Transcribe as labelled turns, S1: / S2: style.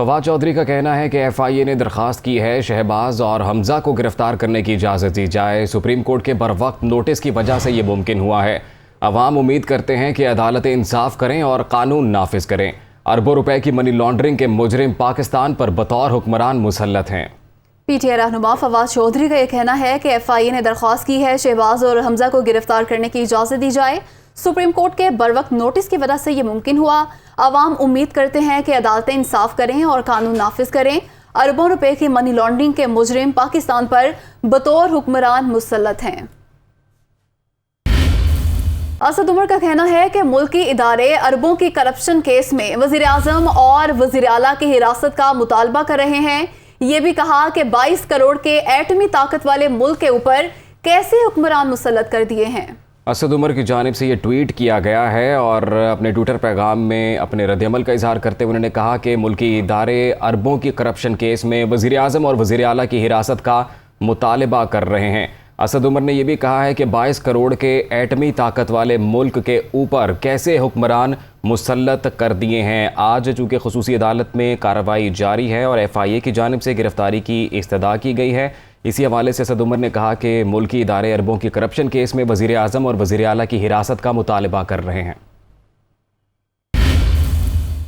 S1: फवाद चौधरी का कहना है कि FIA ने दरख्वास्त की है शहबाज और हमजा को गिरफ्तार करने की इजाज़त दी जाए। सुप्रीम कोर्ट के बरवक्त नोटिस की वजह से ये मुमकिन हुआ है। अवाम उम्मीद करते हैं कि अदालतें इंसाफ करें और कानून नाफिज करें। अरबों रुपए की मनी लॉन्ड्रिंग के मुजरिम पाकिस्तान पर बतौर हुक्मरान मुसल्लत हैं।
S2: PTI रहनुमा फवाद चौधरी का यह कहना है कि FIA ने दरख्वास्त की है शहबाज और हमजा को गिरफ्तार करने की इजाज़त दी जाए। सुप्रीम कोर्ट के बरवक्त नोटिस की वजह से ये मुमकिन हुआ। अवाम उम्मीद करते हैं कि अदालतें इंसाफ करें और कानून नाफिज करें। अरबों रुपए की मनी लॉन्ड्रिंग के मुजरिम पाकिस्तान पर बतौर हुक्मरान मुसल्लत हैं। असद उमर का कहना है कि मुल्की इदारे अरबों की करप्शन केस में वज़ीर आज़म और वज़ीर आला की हिरासत का मुतालबा कर रहे हैं। ये भी कहा कि 22 करोड़ के एटमी ताकत वाले मुल्क के ऊपर कैसे हुक्मरान मुसल्लत कर दिए हैं।
S1: असद उमर की जानिब से ये ट्वीट किया गया है और अपने ट्विटर पैगाम में अपने रद्द-ए-अमल का इजहार करते हुए उन्होंने कहा कि मुल्की इदारे अरबों की करप्शन केस में वज़ीर आज़म और वज़ीर आला की हिरासत का मुतालबा कर रहे हैं। असद उमर ने यह भी कहा है कि 22 करोड़ के एटमी ताकत वाले मुल्क के ऊपर कैसे हुक्मरान मुसल्लत कर दिए हैं। आज चूँकि खुसूसी अदालत में कार्रवाई जारी है और FIA की जानिब से गिरफ्तारी की इस्तदा की गई है। इसी हवाले से असद उमर ने कहा कि मुल्की इदारे अरबों की करप्शन केस में वज़ीर आज़म और वज़ीर आला की हिरासत का मुतालबा कर रहे हैं।